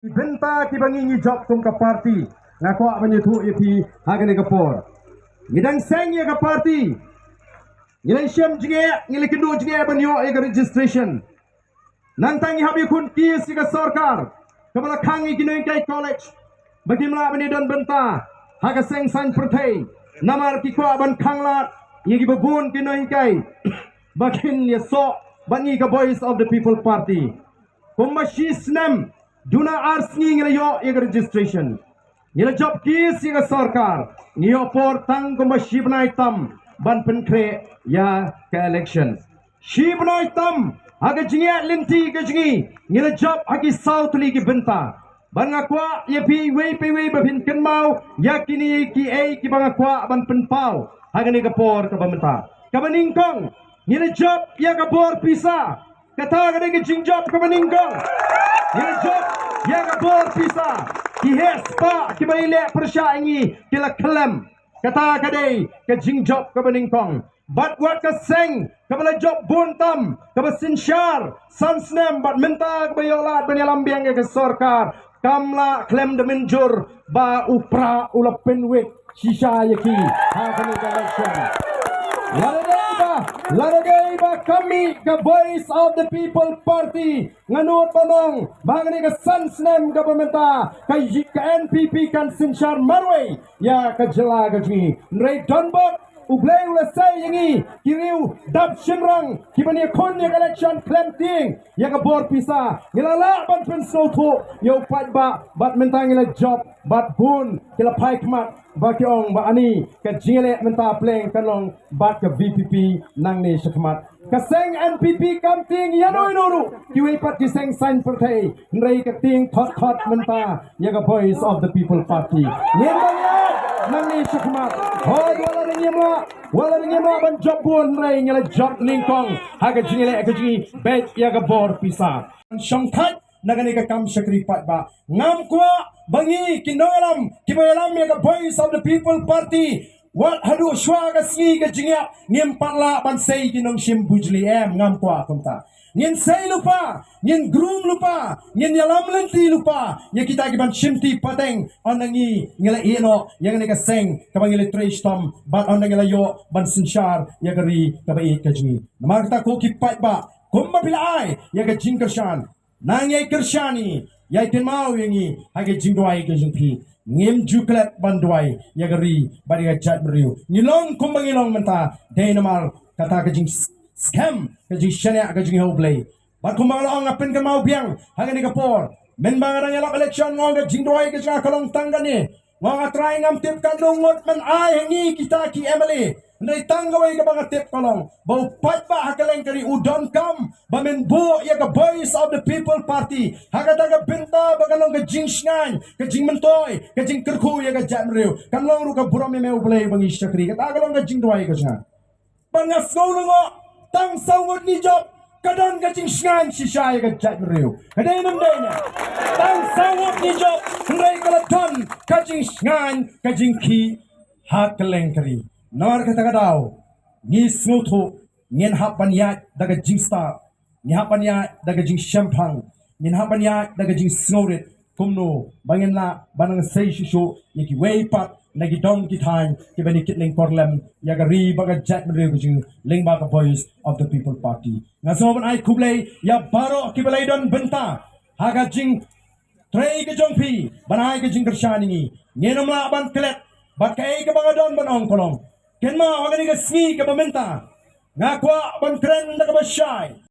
Benta ki bangi job tung ka party ngako banyu tu ipi hagane kapor ngidang seng ye ka party ngilai syam jinge ngilai kendu jinge banyo e registration nantang habi kun ki siga sarkar kabala khangi kinoi kai college bagimla bani don benta haga seng san perthai namar ki ko ban khangla yegi babun kinoi kai bakin ye so bani ka voice of the people party kumbashi snam Duna arsni ngelayo ega registration. Ngela job kis ega sarkar. Ngiyo por tang kumba shibnai tam ban penkre ya ke election. Shibnai tam aga jingi linti ke jingi. Ngela job agi south li ki benta. Ban ngakwa ye pi wei babin kenmau ya kini ki ai ki bang akwa ban penpau. Haga ni ka por ka bamenta. Ka baningkong ngela job ya ka por pisa. Kata ka ni jing job ka baningkong. Job yang abor pisa kihes pa kibaile persya ini kila kelem kata kadai ke jing job ke beningkong bat wat ke seng ke bala job buntam ke besinsyar sansnem bat menta ke bayolat benyalambiang ke sarkar kamla klem de menjur ba upra ulapen wet sisa yaki ha kani election Laradaiba kami ke voice of the people party nganut panong bangani ke sansnem governmenta ke NPP kan sinsyar marway ya ke jela ke ji nrei donbot ublay ula say yangi kiriu dab shinrang kibani kon ya election claim ting ya ke bor pisa ngilala ban pensno thu yo pat ba bat mentang ila job bat bun kila pai kmat ba kyong ba ani ke jingele menta pleng kanong bat ke VPP nang ni shakmat kaseng NPP kam ting yanoi noru kiwe pat kiseng sign perthai nrei ke ting thot menta ya ke voice of the people party nyemanya nang ni shakmat hoi wala ringema ban job bun rei ngela job ningkong haga jingele ke jingi bet ya ke bor pisa shongkhat nagani ka kam sakri pat ba ngam kwa bangi kinolam kibayalam ya ke voice of the people party wat hadu shwa ga singi ga jingya ngem patla ban sei kinong shim bujli em ngam kwa kumta ngin sei lupa ngin groom lupa ngin yalam lenti lupa ya kita giban shimti pateng onangi ngela ino yang ne ka seng ka bangile trash tom bat onang ngela yo ban sinshar ya gari ka bai ka jingi namar ta ko ki pat ba kumba pilai ya ga jingkershan nang yai kershani yai tenmau yangi hage jingdwai ka jingpi ngem juklet bandwai ya gari bari ga chat meriu ngilong kumbangilong menta deinamar kata ka jing scam ke jing shania ke jing hoblay bat kumbang long apen ke mau biang hangani ke por men bangarang elok election ngong ke jing doi ke jing kalong tanggani ngong atrai ngam tip kan lungut men ai hangi kita ki emily ndai tanggawai ke bang tip kalong bau pat ba hakaleng kari udon kam bamen bu ya ke voice of the people party hakata ke binta bagalong ke jing shngan ke jing mentoy ke jing kerku ya ke jamriu kamlong ru ke buram me ublay bang isyakri ke tagalong ke jing doi ke jang bangas ngolongo tang saungut ni job kadon ka jing shngan shishay ka jat meriu kadai nam dai na tang saungut ni job ngai kala ton ka jing shngan ka jing ki hak lengkari nor ka tagadao ni smutu ngin hapanya daga jing star ni hapanya daga jing champang ni hapanya daga jing snorit kumno bangin la banang sei shishu yiki way pat nagi dong ki time ki bani kitling korlem yaga ri baga jat mre ku ling baga voice of the people party ngaso ban ai kublai ya baro ki balai don benta haga jing trei ke jongpi banai ke jing kershani ngenom la ban klet bat kai ke baga don ban ong kolong kenma organiga sni ke bamenta ngakwa ban kren daga basyai